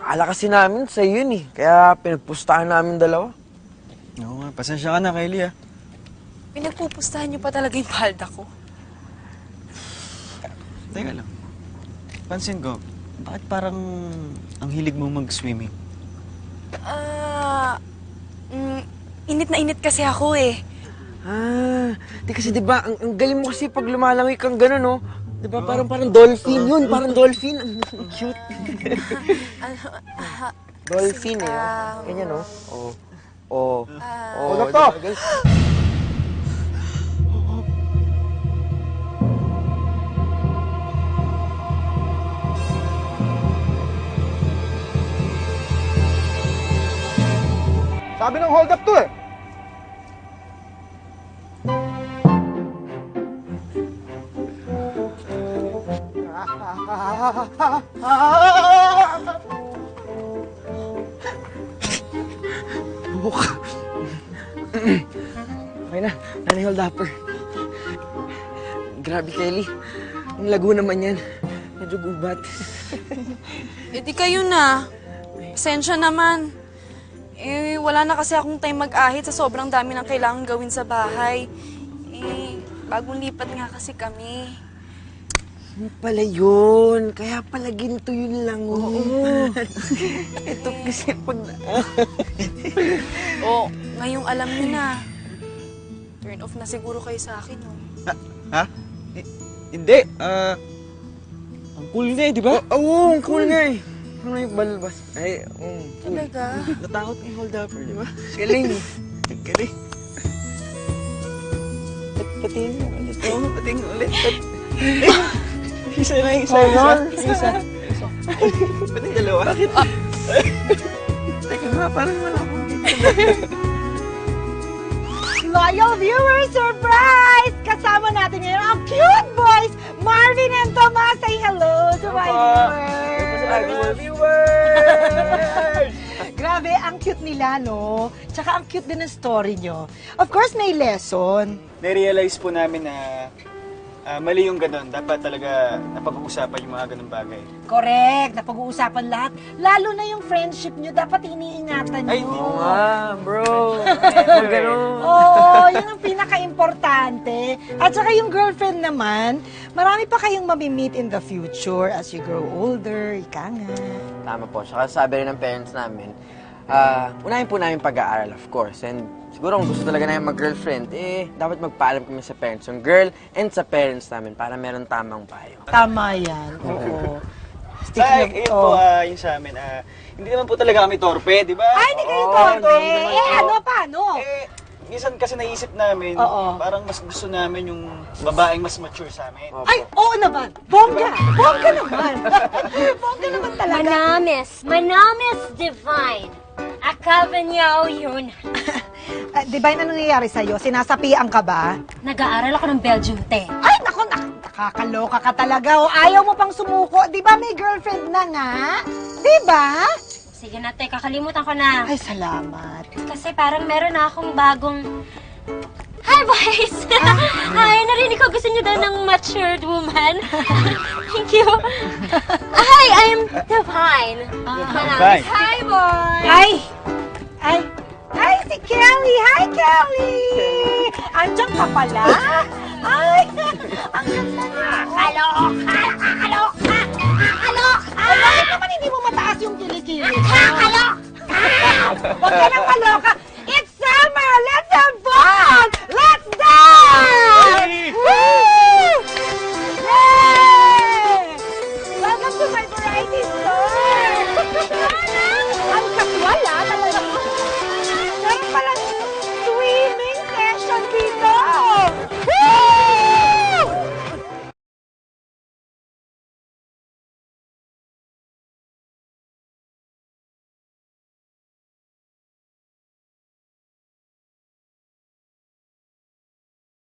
Akala kasi namin sa'yo yun eh. Kaya pinagpustahan namin dalawa. Oo nga, pasensya ka na, Kylie, ah. Pinagpupustahan niyo pa talaga yung palda ko. Teka lang. Pansin ko, bakit parang ang hilig mo mag-swimming? Init na init kasi ako eh. Di kasi diba, ang galing mo kasi pag lumalangoy kang gano'n, no? Diba, parang dolphin yun, parang dolphin. Ang cute. Dolphin eh, oh. Ganyan, no? Doktor! Sabi ng hold up to eh. Bubok. Okay na, nanay hold upper. Grabe, Kelly. Ang lago naman yan. Medyo gubat. Eh di kayo na. Pasensya naman. Eh, wala na kasi akong time mag-ahit sa sobrang dami ng kailangan gawin sa bahay. Eh, bagong lipat nga kasi kami. Ano pala yun? Kaya pala ginto yun lang. Oo. Ito kasi pag... Oh, ngayong alam niyo na. Turn off na siguro kayo sa akin, no? Ha? Hindi. Ang cool nga eh, di ba? Oo, ang cool nga eh. Ano yung balbas? Ay, cool. Talaga? Natakot ng hold upper, di ba? Galing. Galing. Patingin mo ulit. Oo, patingin ulit. Isa na, isa. Pating dalawa. Bakit? Teka nga, parang wala akong Loyal viewers, surprise! Kasama natin ngayon ang cute boys, Marvin and Tomas. Say hello to my viewers! Grabe, ang cute nila, no? Tsaka ang cute din ng story nyo. Of course, may lesson. Na-realize po namin na mali yung ganun. Dapat talaga napag-uusapan yung mga ganun bagay. Correct, napag-uusapan lahat. Lalo na yung friendship nyo, dapat iniingatan nyo. Ay, di mo Bro. Ganun. Oo, yun ang pinaka-importante. At saka yung girlfriend naman, marami pa kayong mamimit in the future as you grow older, ika nga. Tama po. Saka sabi rin ng parents namin, unahin po namin pag-aaral, of course. And siguro kung gusto talaga namin mag-girlfriend, dapat magpaalam kami sa parents, yung girl and sa parents namin para meron tamang payo. Tama yan, oo. Ay, yun po, yun sa amin. Hindi naman po talaga kami torpe, di ba? Ay, hindi kayo torpe. Paano? Minsan kasi naisip namin, parang mas gusto namin yung babaeng mas mature sa amin. Ay, oo naman. Bongga. Bongga naman. Bongga naman talaga. Manamis divine. Akabanyaw yun. Divine, ano nangyayari sa'yo? Sinasapian ka ba? Nag-aaral ako ng Belgium, te. Ay, naku, nakakaloka ka talaga. O, ayaw mo pang sumuko. Di ba may girlfriend na nga? Di ba? Sige na, te, kakalimutan ko na. Ay, salamat. Kasi parang meron na akong bagong... Hi, boys! Hi, narinig ko gusto niyo daw ng matured woman. Thank you. Hi, I'm Divine. Divine. Hi, boys! Ay, si Kelly! Hi, Kelly! Andiyan ka pala? Ay, ang ganda niya. Kaloka! Bakit naman hindi mo mataas yung kilikili? Kaloka! Huwag ka nang kaloka.